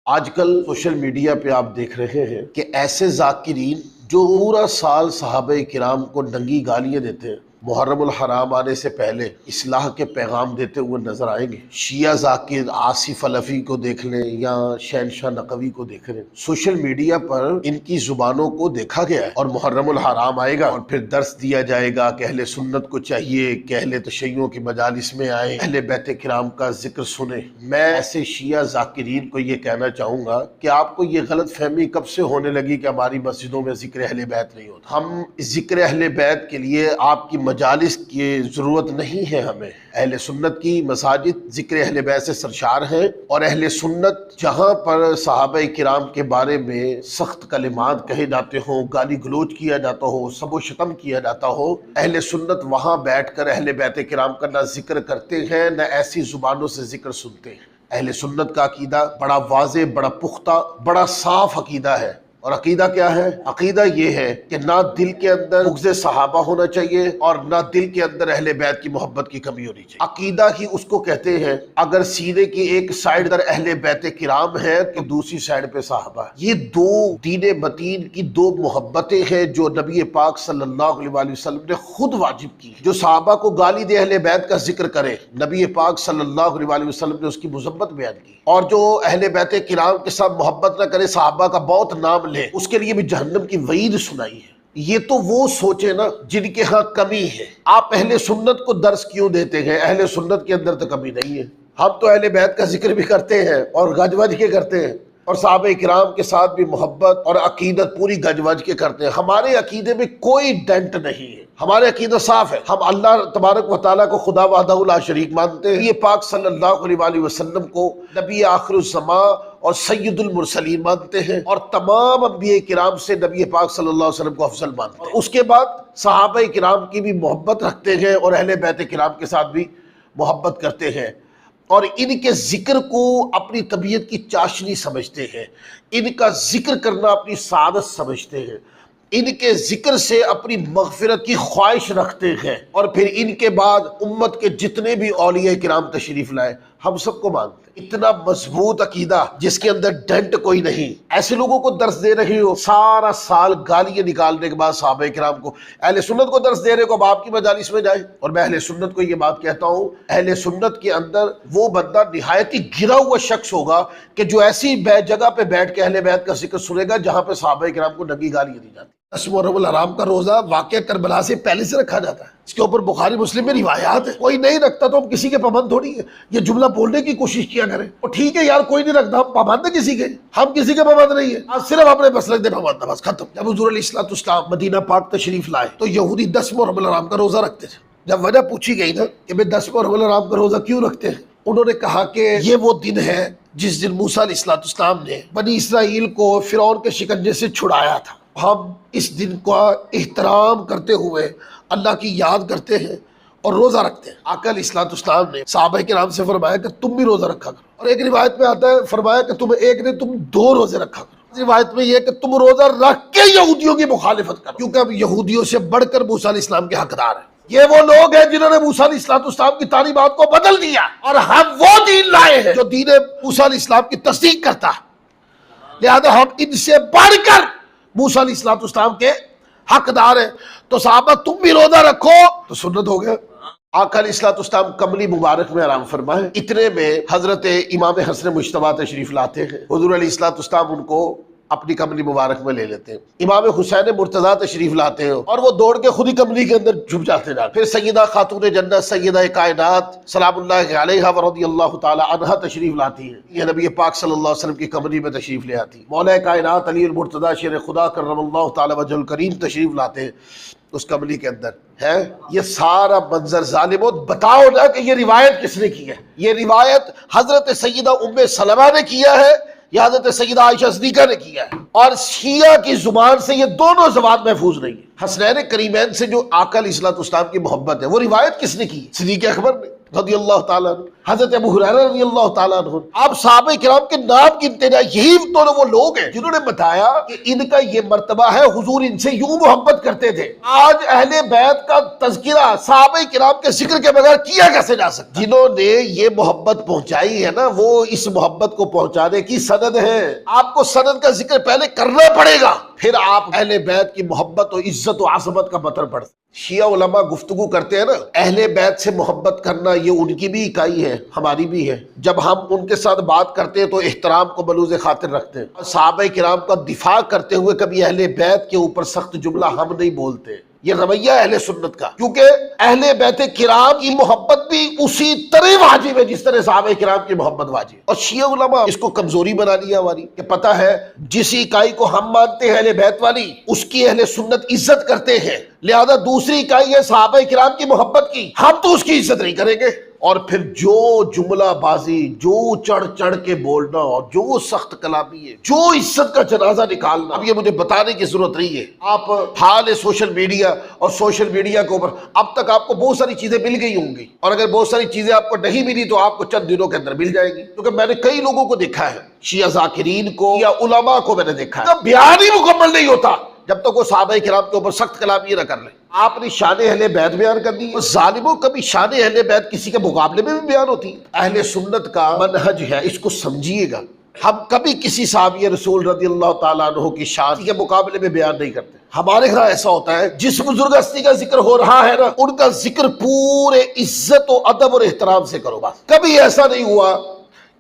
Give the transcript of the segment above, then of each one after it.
آج کل social media پہ آپ دیکھ رہے ہیں کہ ایسے ذاکرین جو پورا سال صحابہ کرام کو ننگی گالیاں دیتے ہیں، محرم الحرام آنے سے پہلے اصلاح کے پیغام دیتے ہوئے نظر آئیں گے۔ شیعہ ذاکر آصف الفی کو دیکھ لیں یا شہنشاہ نقوی کو دیکھ لیں، سوشل میڈیا پر ان کی زبانوں کو دیکھا گیا ہے۔ اور محرم الحرام آئے گا اور پھر درس دیا جائے گا کہ اہل سنت کو چاہیے کہ اہل تشیع کی مجالس میں آئیں، اہل بیت کرام کا ذکر سنیں۔ میں ایسے شیعہ ذاکرین کو یہ کہنا چاہوں گا کہ آپ کو یہ غلط فہمی کب سے ہونے لگی کہ ہماری مسجدوں میں ذکر اہل بیت نہیں ہوتا؟ ہم ذکر اہل بیت کے لیے آپ کی مجالس کی ضرورت نہیں ہے ہمیں۔ اہل سنت کی مساجد ذکر اہل بیت سے سرشار ہیں، اور اہل سنت جہاں پر صحابہ کرام کے بارے میں سخت کلمات کہے جاتے ہوں، گالی گلوچ کیا جاتا ہو، سب و شتم کیا جاتا ہو، اہل سنت وہاں بیٹھ کر اہل بیت کرام کا نہ ذکر کرتے ہیں نہ ایسی زبانوں سے ذکر سنتے ہیں۔ اہل سنت کا عقیدہ بڑا واضح، بڑا پختہ، بڑا صاف عقیدہ ہے۔ اور عقیدہ کیا ہے؟ عقیدہ یہ ہے کہ نہ دل کے اندر بغض صحابہ ہونا چاہیے اور نہ دل کے اندر اہل بیت کی محبت کی کمی ہونی چاہیے۔ عقیدہ ہی اس کو کہتے ہیں اگر سینے کی ایک سائیڈ در اہل بیت کرام ہے تو دوسری سائیڈ پہ صحابہ۔ یہ دو دین متین کی دو محبتیں ہیں جو نبی پاک صلی اللہ علیہ وسلم نے خود واجب کی۔ جو صحابہ کو گالی دے اہل بیت کا ذکر کرے، نبی پاک صلی اللہ علیہ وسلم نے اس کی مذمت بیان کی۔ اور جو اہل بیت کرام کے ساتھ محبت نہ کرے، صحابہ کا بہت نام لے، اس کے لیے بھی جہنم کی وعید سنائی ہے۔ یہ تو وہ سوچے نا جن کے ہاں کمی ہے۔ آپ اہل سنت کو درس کیوں دیتے ہیں؟ اہل سنت کے اندر تو کمی نہیں ہے۔ ہم تو اہل بیت کا ذکر بھی کرتے ہیں اور گج وج کے کرتے ہیں، اور صحابہ کرام کے ساتھ بھی محبت اور عقیدت پوری گج وج کے کرتے ہیں۔ ہمارے عقیدے میں کوئی ڈنٹ نہیں ہے، ہمارے عقیدہ صاف ہے۔ ہم اللہ تبارک و تعالیٰ کو خدا وحدہ لا شریک مانتے ہیں، یہ پاک صلی اللہ علیہ وسلم کو نبی آخر الزمان اور سید المرسلین مانتے ہیں، اور تمام انبیاء کرام سے نبی پاک صلی اللہ علیہ وسلم کو افضل مانتے ہیں۔ اور اس کے بعد صحابہ کرام کی بھی محبت رکھتے ہیں اور اہل بیت کرام کے ساتھ بھی محبت کرتے ہیں، اور ان کے ذکر کو اپنی طبیعت کی چاشنی سمجھتے ہیں، ان کا ذکر کرنا اپنی سعادت سمجھتے ہیں، ان کے ذکر سے اپنی مغفرت کی خواہش رکھتے ہیں، اور پھر ان کے بعد امت کے جتنے بھی اولیاء کرام تشریف لائے ہم سب کو مانتے ہیں۔ اتنا مضبوط عقیدہ جس کے اندر ڈنٹ کوئی نہیں۔ ایسے لوگوں کو درس دے رہی ہو، سارا سال گالیاں نکالنے کے بعد صحابہ کرام کو، اہل سنت کو درس دے رہے کو، اب آپ کی مجالس میں جائیں۔ اور میں اہل سنت کو یہ بات کہتا ہوں، اہل سنت کے اندر وہ بندہ نہایت ہی گرا ہوا شخص ہوگا کہ جو ایسی جگہ پہ بیٹھ کے اہل بیت کا ذکر سنے گا جہاں پہ صحابہ کرام کو ننگی گالیاں دی جاتی۔ 10 محرم الحرام کا روزہ واقعہ کربلا سے پہلے سے رکھا جاتا ہے، اس کے اوپر بخاری مسلم میں روایات ہے۔ کوئی نہیں رکھتا تو ہم کسی کے پابند تھوڑی ہے، یہ جملہ بولنے کی کوشش کیا کریں۔ اور ٹھیک ہے یار، کوئی نہیں رکھتا، ہم پابند ہیں کسی کے، ہم کسی کے پابند نہیں ہیں، آج صرف اپنے مسلک دے پابند ہیں، بس ختم۔ جب حضور علیہ الصلوۃ والسلام مدینہ پاک تشریف لائے تو یہودی 10 محرم الحرام کا روزہ رکھتے تھے۔ جب وجہ پوچھی گئی نا کہ بھئی 10 محرم الحرام کا روزہ کیوں رکھتے ہیں، انہوں نے کہا کہ یہ وہ دن ہے جس دن موسیٰ علیہ السلام نے بنی اسرائیل کو فرعون کے شکنجے سے چھڑایا تھا۔ ہم اس دن کا احترام کرتے ہوئے اللہ کی یاد کرتے ہیں اور روزہ رکھتے ہیں۔ آقا علیہ السلام نے صحابہ کرام سے فرمایا کہ تم بھی روزہ رکھا کرو، اور ایک روایت میں آتا ہے فرمایا کہ تم ایک نہیں تم 2 روزے رکھا کرو۔ روایت میں یہ کہ تم روزہ رکھ کے یہودیوں کی مخالفت کرو، کیونکہ اب یہودیوں سے بڑھ کر موسیٰ علیہ السلام کے حقدار ہیں۔ یہ وہ لوگ ہیں جنہوں نے موسیٰ علیہ السلام کی تعلیمات کو بدل دیا، اور ہم وہ دین لائے ہیں جو دین موسیٰ علیہ السلام کی تصدیق کرتا ہے، لہذا ہم ان سے بڑھ کر موسیٰ علیہ السلام کے حقدار ہیں۔ تو صحابہ تم بھی روزہ رکھو تو سنت ہو گیا۔ آقا علیہ السلام کملی مبارک میں آرام فرمائے، اتنے میں حضرت امام حسن مجتبیٰ تشریف لاتے ہیں، حضور علیہ السلام ان کو اپنی کملی مبارک میں لے لیتے ہیں۔ امام حسین مرتضیٰ تشریف لاتے ہیں اور وہ دوڑ کے خود ہی کملی کے اندر چھپ جاتے ہیں۔ پھر سیدہ خاتون جنت سیدہ کائنات سلام اللہ علیہا ورضی اللہ تعالی عنہا تشریف لاتی ہیں، یہ نبی پاک صلی اللہ علیہ وسلم کی کملی میں تشریف لے آتی۔ مولا کائنات علی المرتضیٰ شیر خدا کرم اللہ تعالی وجہ الکریم تشریف لاتے ہیں اس کملی کے اندر ہے۔ یہ سارا منظر ظالموں بتاؤ نا کہ یہ روایت کس نے کی ہے؟ یہ روایت حضرت سیدہ ام سلمہ نے کیا ہے یا حضرت سیدہ عائشہ صدیقہ نے کیا ہے؟ اور شیعہ کی زبان سے یہ دونوں زبان محفوظ نہیں ہے۔ حسنین کریمین سے جو آقا علیہ السلام کی محبت ہے وہ روایت کس نے کی؟ صدیق اکبر نے رضی اللہ تعالیٰ عنہ۔ حضرت ابو ہریرہ رضی اللہ تعالیٰ عنہ، آپ صحابہ کرام کے نام گنتے جائیں، یہی تو وہ لوگ ہیں جنہوں نے بتایا کہ ان کا یہ مرتبہ ہے، حضور ان سے یوں محبت کرتے تھے۔ آج اہل بیت کا تذکرہ صحابہ کرام کے ذکر کے بغیر کیا کیسے جا سکتا؟ جنہوں نے یہ محبت پہنچائی ہے نا، وہ اس محبت کو پہنچانے کی سند ہے۔ آپ کو سند کا ذکر پہلے کرنا پڑے گا، پھر آپ اہل بیت کی محبت و عزت و عظمت کا مطلب پڑھ سکتے۔ شیعہ علماء گفتگو کرتے ہیں نا، اہل بیت سے محبت کرنا یہ ان کی بھی اکائی ہے، ہماری بھی ہے۔ جب ہم ان کے ساتھ بات کرتے ہیں تو احترام کو بلوز خاطر رکھتے ہیں، اور صحابہ کرام کا دفاع کرتے ہوئے کبھی اہل بیت کے اوپر سخت جملہ ہم نہیں بولتے۔ یہ رویہ اہل سنت کا، کیونکہ اہل بیت کرام کی محبت بھی اسی طرح واجب ہے جس طرح صحابہ کرام کی محبت واجب ہے۔ اور شیعہ علماء اس کو کمزوری بنا لیا ہماری، کہ پتہ ہے جس اکائی کو ہم مانتے ہیں اہل بیت والی، اس کی اہل سنت عزت کرتے ہیں، لہذا دوسری اکائی ہے صحابہ کرام کی محبت کی، ہم تو اس کی عزت نہیں کریں گے۔ اور پھر جو جملہ بازی، جو چڑھ چڑھ کے بولنا، اور جو سخت کلامی ہے، جو عزت کا جنازہ نکالنا، اب یہ مجھے بتانے کی ضرورت نہیں ہے۔ آپ حال سوشل میڈیا اور سوشل میڈیا کے اوپر اب تک آپ کو بہت ساری چیزیں مل گئی ہوں گی، اور اگر بہت ساری چیزیں آپ کو نہیں ملی تو آپ کو چند دنوں کے اندر مل جائے گی، کیونکہ میں نے کئی لوگوں کو دیکھا ہے، شیعہ ذاکرین کو یا علماء کو میں نے دیکھا ہے، بیان ہی مکمل نہیں ہوتا جب تک وہ صحابہ کرام کے اوپر سخت کلامی نہ کر لیں۔ آپ نے شان اہل بیت بیان کر دی، ظالموں کبھی شان اہل بیت کسی کے مقابلے میں بھی بیان ہوتی ہے۔ اہل سنت کا منہج ہے، اس کو سمجھیے گا، ہم کبھی کسی صحابی رسول رضی اللہ تعالیٰ عنہ کی شان کے مقابلے میں بیان نہیں کرتے۔ ہمارے ہاں ایسا ہوتا ہے، جس بزرگ ہستی کا ذکر ہو رہا ہے نا، ان کا ذکر پورے عزت و ادب اور احترام سے کرو بس۔ کبھی ایسا نہیں ہوا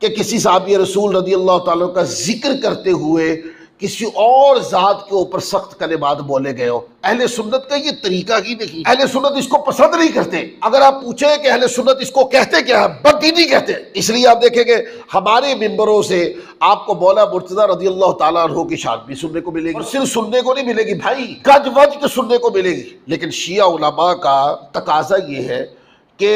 کہ کسی صحابی رسول رضی اللہ تعالیٰ کا ذکر کرتے ہوئے کسی اور ذات کے اوپر سخت کلمات بولے گئے ہو۔ اہل سنت کا یہ طریقہ ہی نہیں، اہل سنت اس کو پسند نہیں کرتے۔ اگر آپ پوچھیں کہ اہل سنت اس کو کہتے کیا ہے، بددینی کہتے ہیں۔ اس لیے آپ دیکھیں گے ہمارے ممبروں سے آپ کو مولا مرتضیٰ رضی اللہ تعالیٰ عنہ کی شان بھی سننے کو ملے گی، اور صرف سننے کو نہیں ملے گی بھائی، گج وج کے سننے کو ملے گی۔ لیکن شیعہ علماء کا تقاضا یہ ہے کہ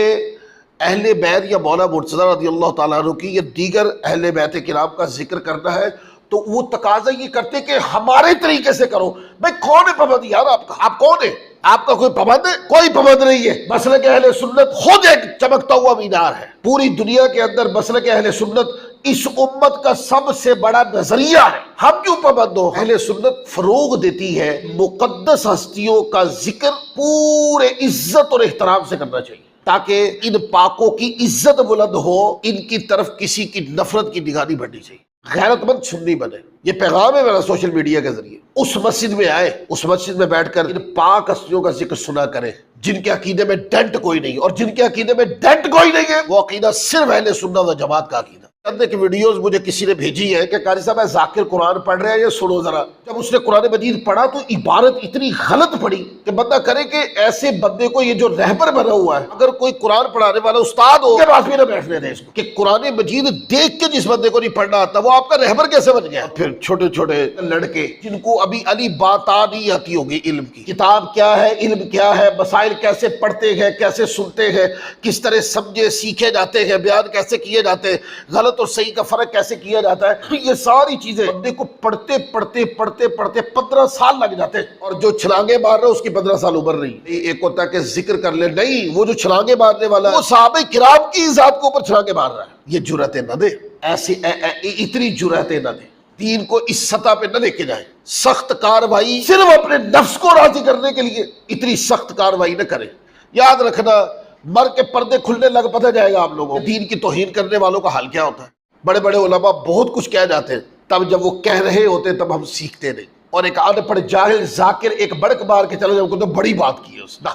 اہل بیت یا مولا مرتضیٰ رضی اللہ تعالیٰ عنہ کی یا دیگر اہل بیت کرام کا ذکر کرنا ہے تو وہ تقاضا یہ کرتے کہ ہمارے طریقے سے کرو۔ بھئی کون ہے پابند یار آپ کا؟ آپ کون ہے؟ آپ کا کوئی پابند ہے؟ کوئی پابند نہیں ہے۔ مسلک اہل سنت خود ایک چمکتا ہوا مینار ہے پوری دنیا کے اندر۔ مسلک اہل سنت اس امت کا سب سے بڑا نظریہ ہے، ہم کیوں پابند ہو؟ اہل سنت فروغ دیتی ہے مقدس ہستیوں کا ذکر پورے عزت اور احترام سے کرنا چاہیے، تاکہ ان پاکوں کی عزت بلند ہو، ان کی طرف کسی کی نفرت کی نگاہ نہیں بڑھنی چاہیے۔ غیرت مند سنی بنے، یہ پیغام ہے میرا سوشل میڈیا کے ذریعے۔ اس مسجد میں آئے، اس مسجد میں بیٹھ کر ان پاک ہستیوں کا ذکر سنا کریں جن کے عقیدے میں ڈنٹ کوئی نہیں، اور جن کے عقیدے میں ڈنٹ کوئی نہیں ہے وہ عقیدہ صرف اہل سنت و جماعت کا عقیدہ۔ چند ایک ویڈیوز مجھے کسی نے بھیجی ہے کہ قاری صاحب ذاکر قرآن پڑھ رہے ہیں، یہ سنو ذرا۔ جب اس نے قرآن مجید پڑھا تو عبارت اتنی غلط پڑھی کہ بندہ کرے کہ ایسے بندے کو، یہ جو رہبر بنا ہوا ہے، اگر کوئی قرآن پڑھانے والا استاد ہو، کے پاس بھی نہ بیٹھنے دیں اس کو، کہ قرآن مجید دیکھ کے جس بندے کو نہیں پڑھنا آتا وہ آپ کا رہبر کیسے بن گیا؟ پھر چھوٹے چھوٹے لڑکے جن کو ابھی علی باتا نہیں آتی ہوگی علم کی، کتاب کیا ہے، علم کیا ہے، مسائل کیسے پڑھتے ہیں، کیسے سنتے ہیں، کس طرح سمجھے سیکھے جاتے ہیں، بیان کیسے کیے جاتے ہیں، غلط اور صحیح کا فرق کیسے کیا جاتا ہے، یہ ساری چیزیں بندے کو پڑھتے پڑھتے پڑھتے پڑھتے 15 سال لگ جاتے ہیں، اور جو چھلانگے مار رہا ہے اس کی 15 سال عمر نہیں۔ ایک ہوتا ہے کہ ذکر کر لے، نہیں، وہ جو چھلانگے مارنے والا ہے وہ صحابہ کرام کی ذات کے اوپر چھلانگے مار رہا ہے۔ یہ جرأتیں نہ دے، ایسی اتنی جرأتیں نہ دے، دین کو اس سطح پہ نہ لے کے جائیں۔ سخت کاروائی صرف اپنے نفس کو راضی کرنے کے لیے اتنی سخت کاروائی نہ کریں۔ یاد رکھنا، مر کے پردے کھلنے لگ پتہ جائے گا آپ لوگوں کو دین کی توہین کرنے والوں کا حال کیا ہوتا ہے۔ بڑے بڑے علماء بہت کچھ کہہ جاتے ہیں، تب جب وہ کہہ رہے ہوتے تب ہم سیکھتے نہیں، اور ایک ان پڑھ جاہل ذاکر ایک بڑک مار کے چلو جب کو تو بڑی بات کی ہے اس نے۔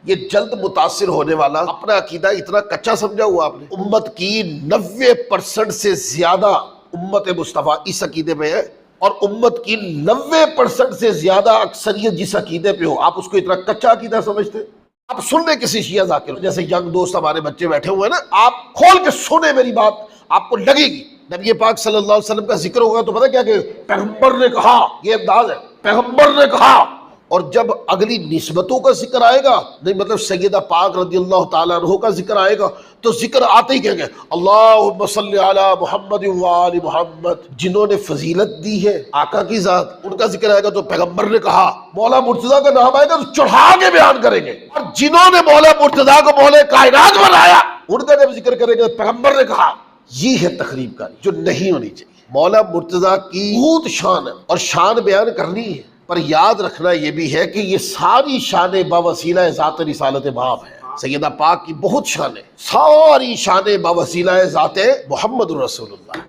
یہ جلد متاثر ہونے والا اپنا عقیدہ اتنا کچا سمجھا ہوا آپ نے۔ امت کی 90% سے زیادہ امت مصطفیٰ اس عقیدے میں ہے، اور امت کی 90% سے زیادہ اکثریت جس عقیدے پہ ہو، آپ اس کو اتنا کچا عقیدہ سمجھتے ہیں؟ آپ سن لیں کسی شیعہ ذاکر، جیسے ینگ دوست ہمارے بچے بیٹھے ہوئے ہیں نا، آپ کھول کے سنیں میری بات، آپ کو لگے گی نبی پاک صلی اللہ علیہ وسلم کا ذکر ہوگا تو پتہ کیا کہ پیغمبر نے کہا، یہ انداز ہے، پیغمبر نے کہا، اور جب اگلی نسبتوں کا ذکر آئے گا، نہیں مطلب سیدہ پاک رضی اللہ تعالیٰ عنہ کا ذکر آئے گا، تو ذکر آتے ہی کہیں گے اللہم صلی علی محمد وآل محمد۔ جنہوں نے فضیلت دی ہے آقا کی ذات، ان کا ذکر آئے گا تو پیغمبر نے کہا، مولا مرتضیٰ کا نام آئے گا تو چڑھا کے بیان کریں گے، اور جنہوں نے مولا مرتضیٰ کو مولا کائنات بنایا ان کا جب ذکر کریں گے پیغمبر نے کہا۔ یہ ہے تقریب کا جو نہیں ہونی چاہیے۔ مولا مرتضیٰ کی بہت شان ہے اور شان بیان کرنی ہے، پر یاد رکھنا یہ بھی ہے کہ یہ ساری شانیں باوسیلہ ذات رسالت باب ہے۔ سیدہ پاک کی بہت شان ہے، ساری شانیں باوسیلہ ذات محمد رسول اللہ۔